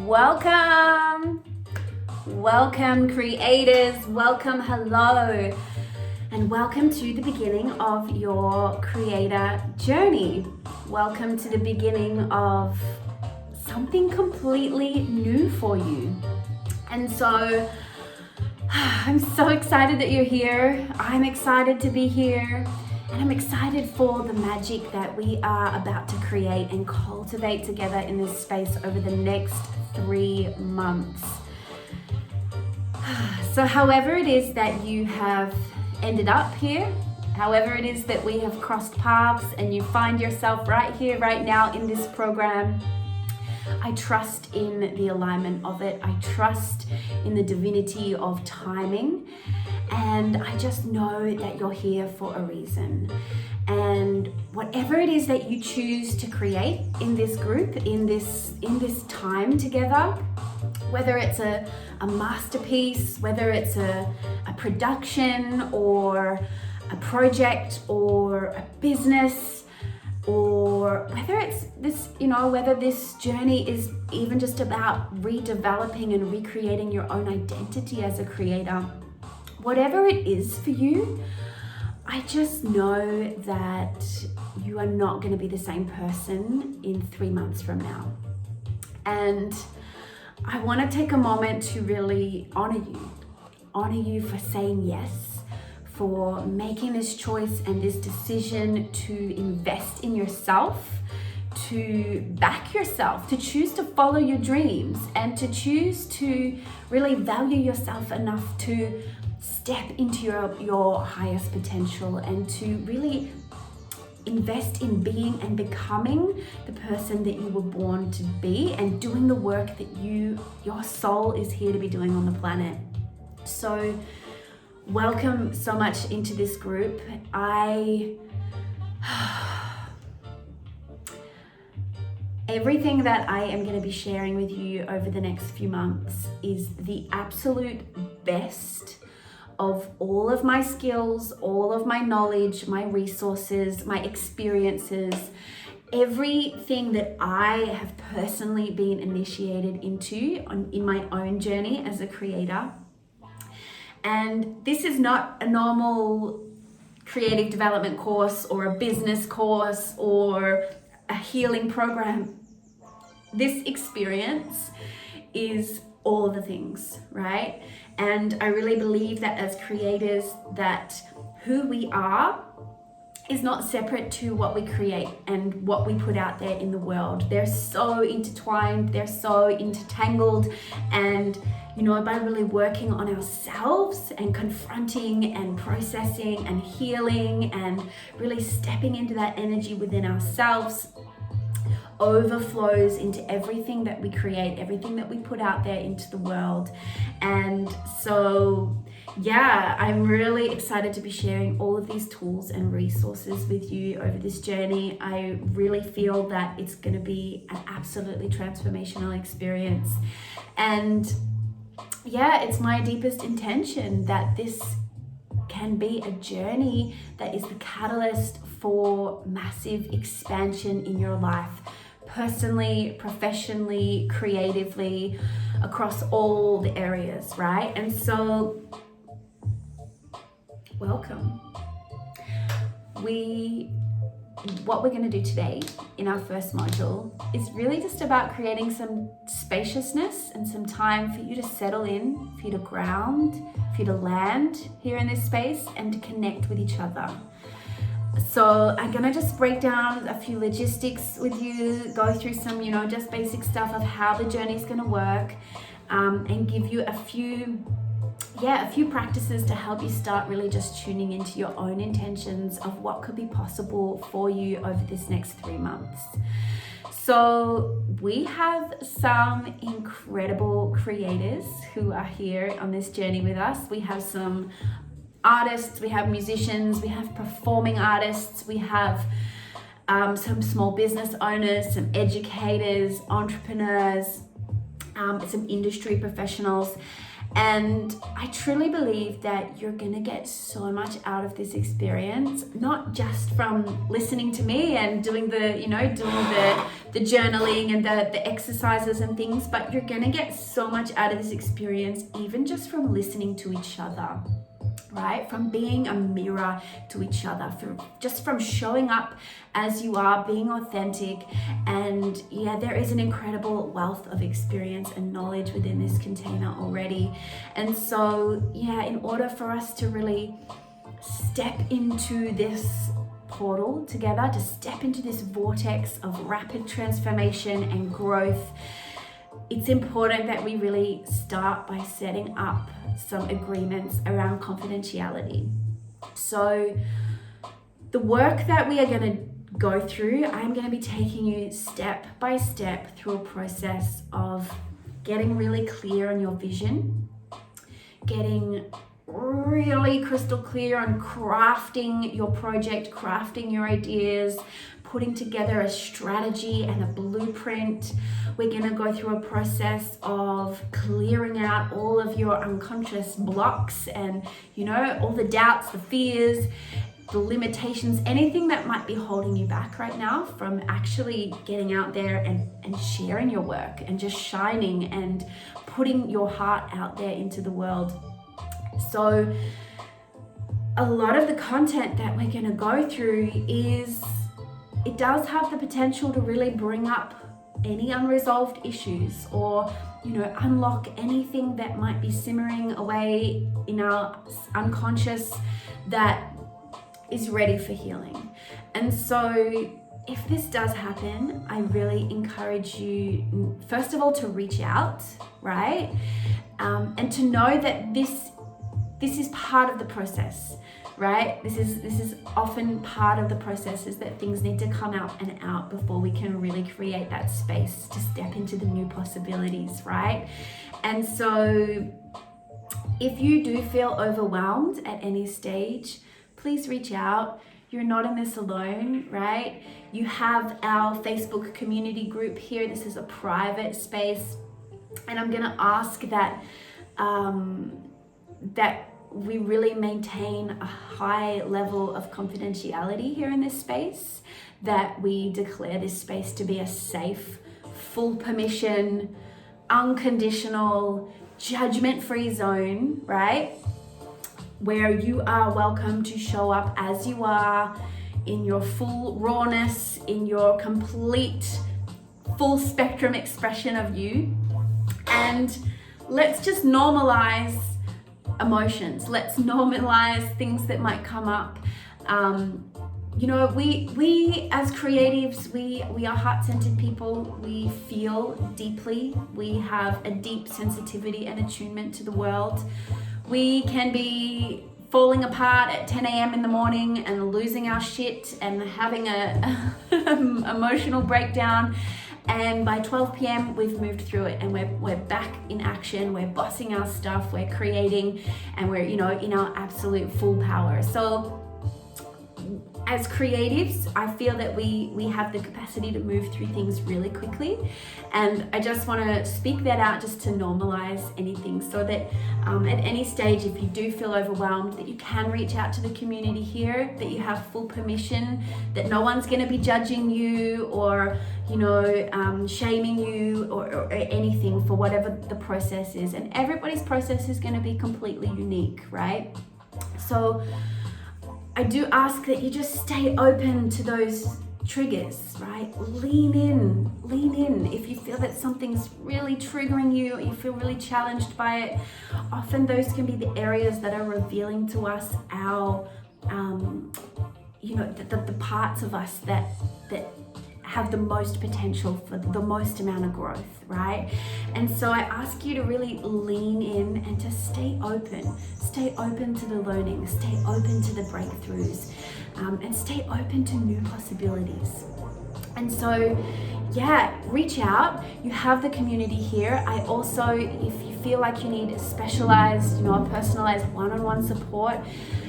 Welcome creators, welcome, hello, and welcome to the beginning of your creator journey. Welcome to the beginning of something completely new for you. And so I'm so excited that you're here. I'm excited to be here. And I'm excited for the magic that we are about to create and cultivate together in this space over the next 3 months. So however it is that you have ended up here, however it is that we have crossed paths and you find yourself right here, right now in this program, I trust in the alignment of it. I trust in the divinity of timing. And I just know that you're here for a reason. And whatever it is that you choose to create in this group, in this time together, whether it's a masterpiece, whether it's a production or a project or a business, or whether it's this, whether this journey is even just about redeveloping and recreating your own identity as a creator, whatever it is for you, I just know that you are not going to be the same person in 3 months from now. And I want to take a moment to really honor you for saying yes, for making this choice and this decision to invest in yourself, to back yourself, to choose to follow your dreams, and to choose to really value yourself enough to step into your highest potential and to really invest in being and becoming the person that you were born to be and doing the work that your soul is here to be doing on the planet. So welcome so much into this group. Everything that I am going to be sharing with you over the next few months is the absolute best of all of my skills, all of my knowledge, my resources, my experiences, everything that I have personally been initiated into in my own journey as a creator. And this is not a normal creative development course or a business course or a healing program. This experience is all of the things, right? And I really believe that as creators, that who we are is not separate to what we create and what we put out there in the world. They're so intertwined, they're so intertangled, and by really working on ourselves and confronting and processing and healing and really stepping into that energy within ourselves, overflows into everything that we create, everything that we put out there into the world. And so I'm really excited to be sharing all of these tools and resources with you over this journey. I really feel that it's going to be an absolutely transformational experience. And it's my deepest intention that this can be a journey that is the catalyst for massive expansion in your life, personally, professionally, creatively, across all the areas, right? And so, welcome. What we're going to do today in our first module is really just about creating some spaciousness and some time for you to settle in, for you to ground, for you to land here in this space and to connect with each other. So I'm gonna just break down a few logistics with you, go through some, just basic stuff of how the journey is gonna work, and give you a few practices to help you start really just tuning into your own intentions of what could be possible for you over this next 3 months. So we have some incredible creators who are here on this journey with us. We have some artists, we have musicians, we have performing artists, we have some small business owners, some educators, entrepreneurs, some industry professionals. And I truly believe that you're gonna get so much out of this experience, not just from listening to me and doing the journaling and the exercises and things, but you're gonna get so much out of this experience even just from listening to each other. Right? From being a mirror to each other, just from showing up as you are, being authentic. And yeah, there is an incredible wealth of experience and knowledge within this container already. And so yeah, in order for us to really step into this portal together, to step into this vortex of rapid transformation and growth, it's important that we really start by setting up some agreements around confidentiality. So the work that we are going to go through, I'm going to be taking you step by step through a process of getting really clear on your vision, getting really crystal clear on crafting your project, crafting your ideas, putting together a strategy and a blueprint. We're going to go through a process of clearing out all of your unconscious blocks and, all the doubts, the fears, the limitations, anything that might be holding you back right now from actually getting out there and sharing your work and just shining and putting your heart out there into the world. So a lot of the content that we're going to go through it does have the potential to really bring up any unresolved issues or, unlock anything that might be simmering away in our unconscious that is ready for healing. And so if this does happen, I really encourage you, first of all, to reach out, right? And to know that this is part of the process. Right? This is often part of the process, is that things need to come out and out before we can really create that space to step into the new possibilities, right? And so if you do feel overwhelmed at any stage, please reach out. You're not in this alone, right? You have our Facebook community group here. This is a private space. And I'm gonna ask that we really maintain a high level of confidentiality here in this space, that we declare this space to be a safe, full permission, unconditional, judgment-free zone, right? Where you are welcome to show up as you are, in your full rawness, in your complete, full spectrum expression of you. And let's just normalize emotions. Let's normalize things that might come up. We as creatives, we are heart-centered people. We feel deeply. We have a deep sensitivity and attunement to the world. We can be falling apart at 10 a.m. in the morning and losing our shit and having a emotional breakdown. And by 12 p.m. we've moved through it and we're back in action, we're bossing our stuff, we're creating, and we're, in our absolute full power. So as creatives, I feel that we have the capacity to move through things really quickly. And I just want to speak that out just to normalize anything, so that at any stage, if you do feel overwhelmed, that you can reach out to the community here, that you have full permission, that no one's going to be judging you or, shaming you or anything for whatever the process is. And everybody's process is going to be completely unique, right? So I do ask that you just stay open to those triggers, right? Lean in. If you feel that something's really triggering you or you feel really challenged by it, often those can be the areas that are revealing to us our, the parts of us that have the most potential for the most amount of growth, right? And so I ask you to really lean in and to stay open to the learning, stay open to the breakthroughs, and stay open to new possibilities. And so, reach out. You have the community here. I also, if you feel like you need specialized, personalized one-on-one support,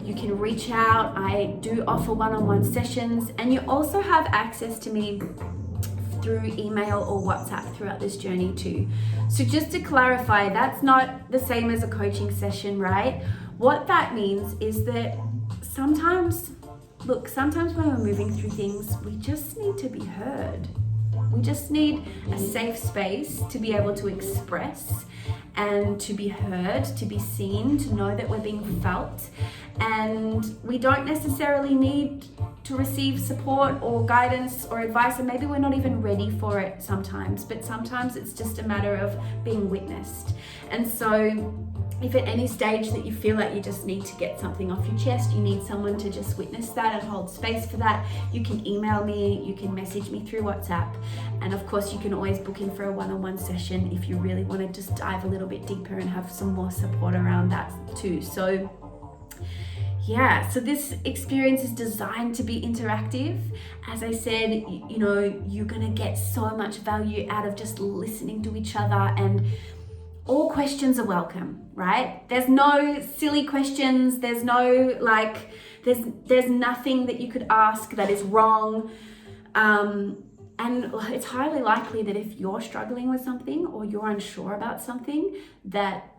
you can reach out. I do offer one-on-one sessions, and you also have access to me through email or WhatsApp throughout this journey too. So just to clarify, that's not the same as a coaching session, right? What that means is that sometimes when we're moving through things, we just need to be heard. We just need a safe space to be able to express and to be heard, to be seen, to know that we're being felt. And we don't necessarily need to receive support or guidance or advice, and maybe we're not even ready for it sometimes, but sometimes it's just a matter of being witnessed. And so if at any stage that you feel like you just need to get something off your chest, you need someone to just witness that and hold space for that, you can email me, you can message me through WhatsApp, and of course you can always book in for a one-on-one session if you really want to just dive a little bit deeper and have some more support around that too. So yeah, so this experience is designed to be interactive. As I said, you know, you're gonna get so much value out of just listening to each other, and all questions are welcome, right? There's no silly questions. There's no there's nothing that you could ask that is wrong. And it's highly likely that if you're struggling with something or you're unsure about something, that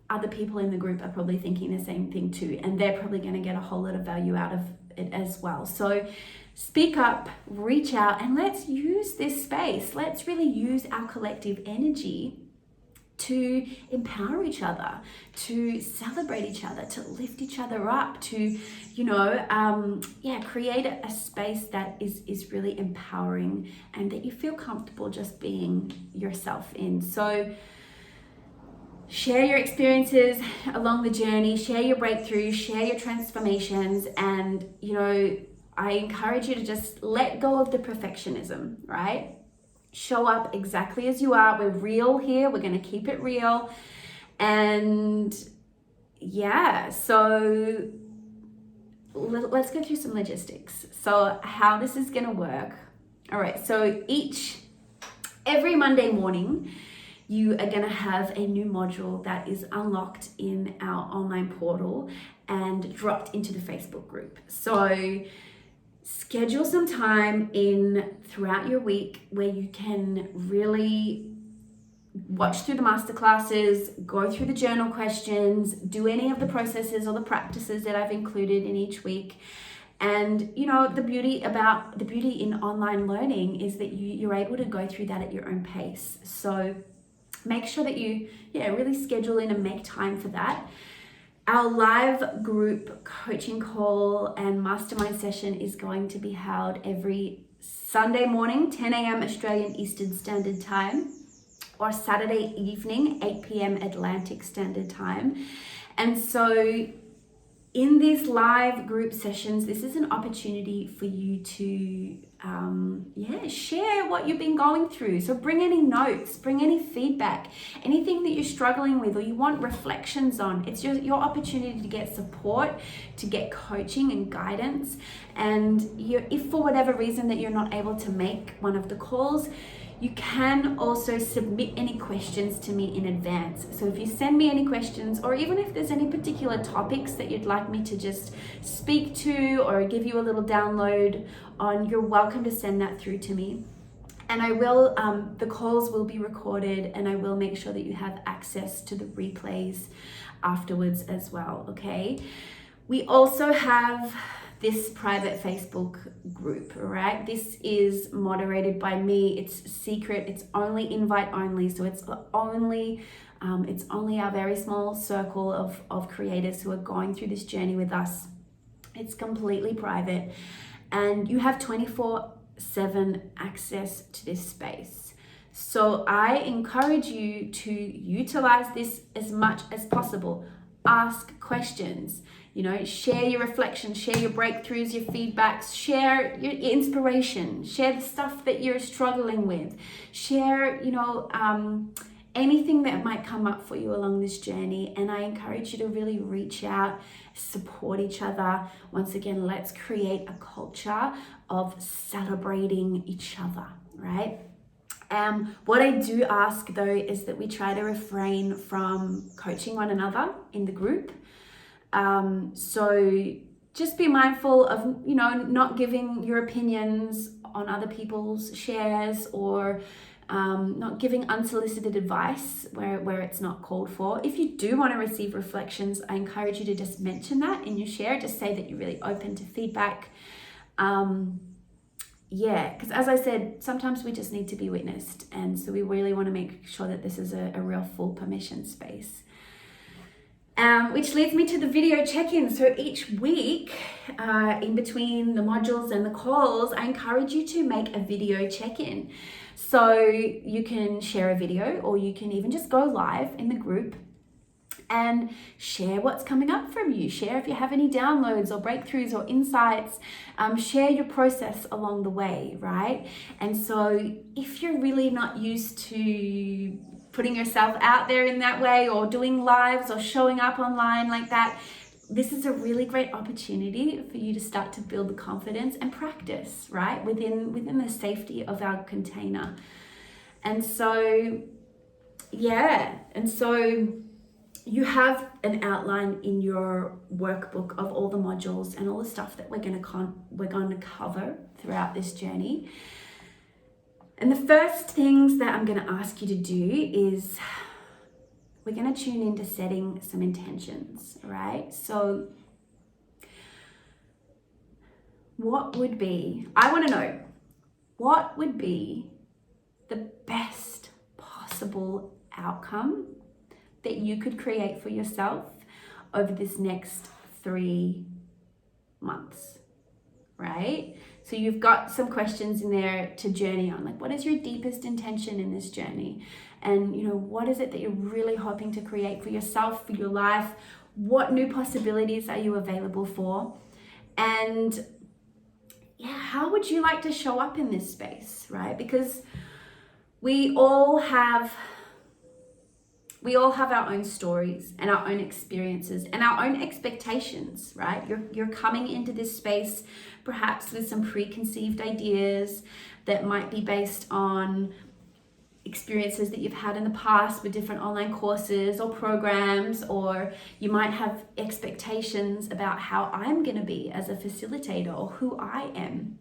other people in the group are probably thinking the same thing too, and they're probably going to get a whole lot of value out of it as well. So speak up, reach out, and let's use this space. Let's really use our collective energy to empower each other, to celebrate each other, to lift each other up, to, create a space that is really empowering and that you feel comfortable just being yourself in. So share your experiences along the journey, share your breakthroughs, share your transformations, and, I encourage you to just let go of the perfectionism, right? Show up exactly as you are. We're real here. We're going to keep it real. And yeah, so let's go through some logistics. So how this is going to work. All right. So every Monday morning, you are going to have a new module that is unlocked in our online portal and dropped into the Facebook group. So schedule some time throughout your week where you can really watch through the masterclasses, go through the journal questions, do any of the processes or the practices that I've included in each week. And the beauty in online learning is that you're able to go through that at your own pace. So make sure that you really schedule in and make time for that. Our live group coaching call and mastermind session is going to be held every Sunday morning, 10 a.m. Australian Eastern Standard Time, or Saturday evening, 8 p.m. Atlantic Standard Time. And so in these live group sessions, this is an opportunity for you to share what you've been going through. So bring any notes, bring any feedback, anything that you're struggling with or you want reflections on. It's your opportunity to get support, to get coaching and guidance. And if for whatever reason that you're not able to make one of the calls, you can also submit any questions to me in advance. So if you send me any questions, or even if there's any particular topics that you'd like me to just speak to or give you a little download on, you're welcome to send that through to me. And I will, the calls will be recorded, and I will make sure that you have access to the replays afterwards as well, okay? We also have this private Facebook group, right? This is moderated by me. It's secret. It's only invite only. So it's only our very small circle of creators who are going through this journey with us. It's completely private, and you have 24/7 access to this space. So I encourage you to utilize this as much as possible. Ask questions. Share your reflections, share your breakthroughs, your feedbacks, share your inspiration, share the stuff that you're struggling with, share, anything that might come up for you along this journey. And I encourage you to really reach out, support each other. Once again, let's create a culture of celebrating each other, right? What I do ask though is that we try to refrain from coaching one another in the group. So just be mindful of, not giving your opinions on other people's shares or not giving unsolicited advice where it's not called for. If you do want to receive reflections, I encourage you to just mention that in your share. Just say that you're really open to feedback. Because as I said, sometimes we just need to be witnessed. And so we really want to make sure that this is a real full permission space. Which leads me to the video check-in. So each week, in between the modules and the calls, I encourage you to make a video check-in. So you can share a video, or you can even just go live in the group and share what's coming up from you. Share if you have any downloads or breakthroughs or insights. Share your process along the way, right? And so if you're really not used to putting yourself out there in that way, or doing lives or showing up online like that, this is a really great opportunity for you to start to build the confidence and practice, right? Within the safety of our container. And so, you have an outline in your workbook of all the modules and all the stuff that we're going to cover throughout this journey. And the first things that I'm going to ask you to do is we're going to tune into setting some intentions, right? So I want to know, what would be the best possible outcome that you could create for yourself over this next 3 months, right? So you've got some questions in there to journey on, like what is your deepest intention in this journey? And what is it that you're really hoping to create for yourself, for your life? What new possibilities are you available for? And how would you like to show up in this space, right? Because we all have our own stories and our own experiences and our own expectations, right? You're coming into this space perhaps with some preconceived ideas that might be based on experiences that you've had in the past with different online courses or programs, or you might have expectations about how I'm going to be as a facilitator or who I am.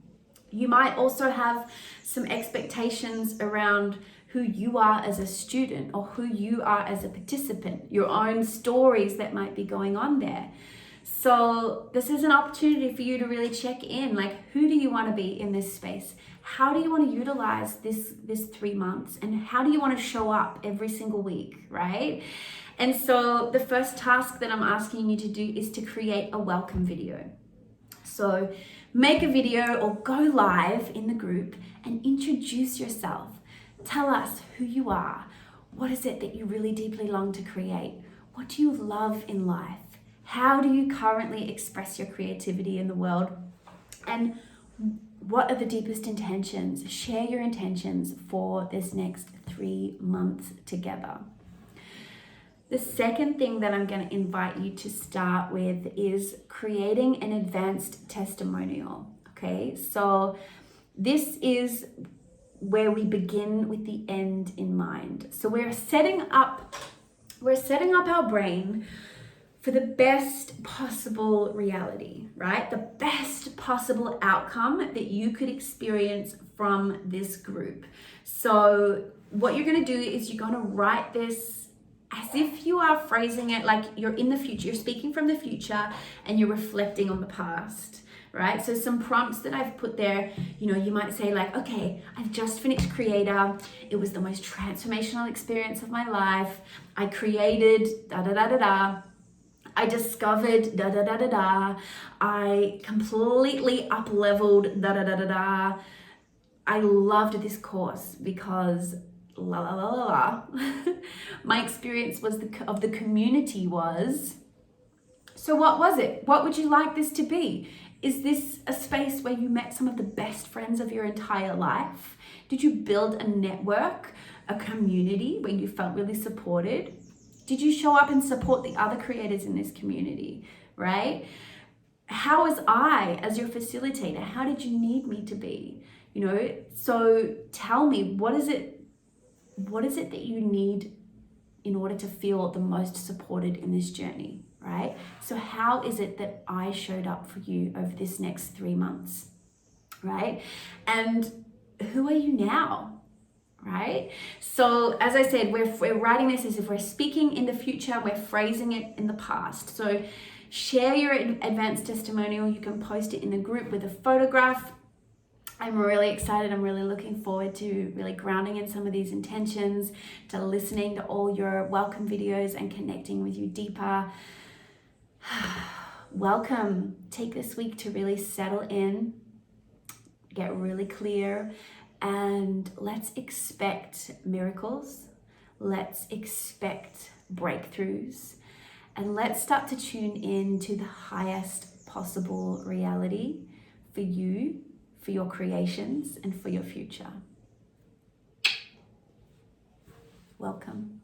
You might also have some expectations around who you are as a student or who you are as a participant, your own stories that might be going on there. So this is an opportunity for you to really check in, like, who do you want to be in this space? How do you want to utilize this 3 months? And how do you want to show up every single week, right? And so the first task that I'm asking you to do is to create a welcome video. So make a video or go live in the group and introduce yourself. Tell us who you are. What is it that you really deeply long to create? What do you love in life? How do you currently express your creativity in the world? And what are the deepest intentions? Share your intentions for this next 3 months together. The second thing that I'm going to invite you to start with is creating an advanced testimonial. Okay, so this is where we begin with the end in mind. So we're setting up our brain for the best possible reality, right? The best possible outcome that you could experience from this group. So what you're going to do is you're going to write this as if you are phrasing it like you're in the future. You're speaking from the future and you're reflecting on the past, right? So some prompts that I've put there, you might say like, okay, I've just finished Creator. It was the most transformational experience of my life. I created da-da-da-da-da. I discovered da-da-da-da-da. I completely up-leveled da-da-da-da-da. I loved this course because la la la la la. My experience of the community was. So what was it? What would you like this to be? Is this a space where you met some of the best friends of your entire life? Did you build a network, a community where you felt really supported? Did you show up and support the other creators in this community, right? How was I as your facilitator? How did you need me to be? So tell me, what is it that you need in order to feel the most supported in this journey, right? So how is it that I showed up for you over this next 3 months? right? And who are you now, right? So as I said, we're writing this as if we're speaking in the future, we're phrasing it in the past. So share your advanced testimonial. You can post it in the group with a photograph. I'm really excited. I'm really looking forward to really grounding in some of these intentions, to listening to all your welcome videos and connecting with you deeper. Welcome. Take this week to really settle in, get really clear, and let's expect miracles. Let's expect breakthroughs. And let's start to tune in to the highest possible reality for you, for your creations, and for your future. Welcome.